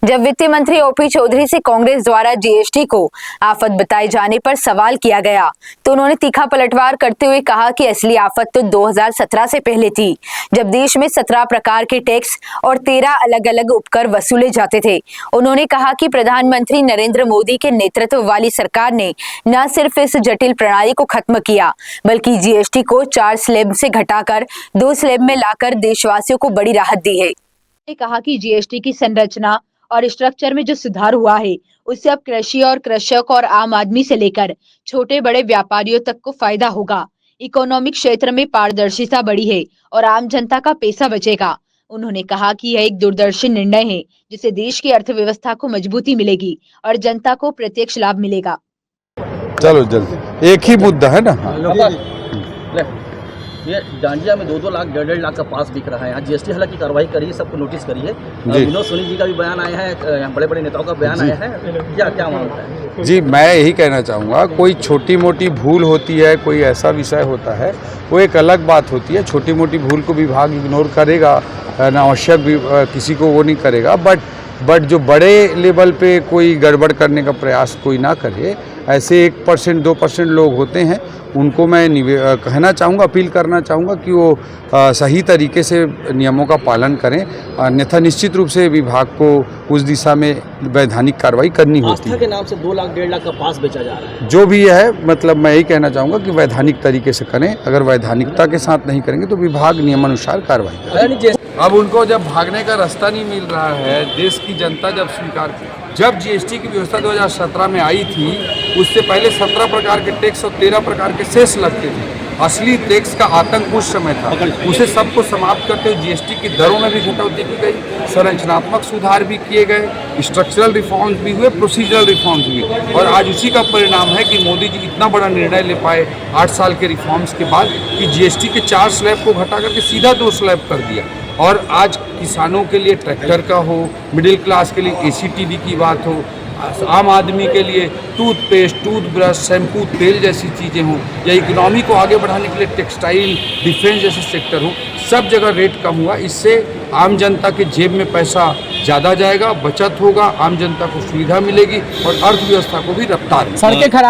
जब वित्त मंत्री ओपी चौधरी से कांग्रेस द्वारा जीएसटी को आफत बताए जाने पर सवाल किया गया तो उन्होंने तीखा पलटवार करते हुए कहा कि असली आफत तो 2017 से पहले थी, जब देश में 17 प्रकार के टैक्स और 13 अलग अलग उपकर वसूले जाते थे। उन्होंने कहा कि प्रधानमंत्री नरेंद्र मोदी के नेतृत्व वाली सरकार ने न सिर्फ इस जटिल प्रणाली को खत्म किया, बल्कि जीएसटी को 4 स्लैब से घटाकर 2 स्लैब में लाकर देशवासियों को बड़ी राहत दी है। उन्होंने कहा कि जीएसटी की संरचना और स्ट्रक्चर में जो सुधार हुआ है उससे अब कृषि और कृषक और आम आदमी से लेकर छोटे बड़े व्यापारियों तक को फायदा होगा। इकोनॉमिक क्षेत्र में पारदर्शिता बढ़ी है और आम जनता का पैसा बचेगा। उन्होंने कहा कि यह एक दूरदर्शी निर्णय है जिससे देश की अर्थव्यवस्था को मजबूती मिलेगी और जनता को प्रत्यक्ष लाभ मिलेगा। चलो जल्दी, एक ही मुद्दा है ना। ये डांडिया में 2-2 लाख 1.5 लाख का पास बिक रहा है। यहाँ जीएसटी हालांकि कार्रवाई करी है, सबको नोटिस करी है। विनोद सोनी जी का भी बयान आया है, बड़े बड़े नेताओं का बयान आया है। क्या मानता है जी? मैं यही कहना चाहूँगा, कोई छोटी मोटी भूल होती है, कोई ऐसा विषय होता है, वो एक अलग बात होती है। छोटी मोटी भूल को विभाग इग्नोर करेगा, अनावश्यक भी किसी को वो नहीं करेगा, बट जो बड़े लेवल पे कोई गड़बड़ करने का प्रयास कोई ना करे, ऐसे 1% 2% लोग होते हैं, उनको मैं कहना चाहूँगा, अपील करना चाहूँगा कि वो सही तरीके से नियमों का पालन करें, अन्यथा निश्चित रूप से विभाग को उस दिशा में वैधानिक कार्रवाई करनी होती है। आस्था के नाम से 2 लाख 1.5 लाख का पास बेचा जा रहा है। जो भी है, मतलब मैं यही कहना चाहूँगा कि वैधानिक तरीके से करें। अगर वैधानिकता के साथ नहीं करेंगे तो विभाग नियमानुसार कार्रवाई करें। अब उनको जब भागने का रास्ता नहीं मिल रहा है, देश की जनता जब स्वीकार की, जब जीएसटी की व्यवस्था 2017 में आई थी, उससे पहले 17 प्रकार के टैक्स और 13 प्रकार के सेस लगते थे। असली टैक्स का आतंक उस समय था, उसे सबको समाप्त करते हुए जीएसटी की दरों में भी कटौती की गई, संरचनात्मक सुधार भी किए गए, स्ट्रक्चरल रिफॉर्म्स भी हुए, प्रोसीजरल रिफॉर्म्स भी, और आज उसी का परिणाम है कि मोदी जी इतना बड़ा निर्णय ले पाए 8 साल के रिफॉर्म्स के बाद कि जीएसटी के 4 स्लैब को घटा करके सीधा 2 स्लैब कर दिया। और आज किसानों के लिए ट्रैक्टर का हो, मिडिल क्लास के लिए एसीटीडी की बात हो, आम आदमी के लिए टूथपेस्ट, टूथब्रश, शैम्पू, तेल जैसी चीज़ें हों, या इकोनॉमी को आगे बढ़ाने के लिए टेक्सटाइल, डिफेंस जैसे सेक्टर हो, सब जगह रेट कम हुआ। इससे आम जनता के जेब में पैसा ज़्यादा जाएगा, बचत होगा, आम जनता को सुविधा मिलेगी और अर्थव्यवस्था को भी रफ्तार। सड़कें खराब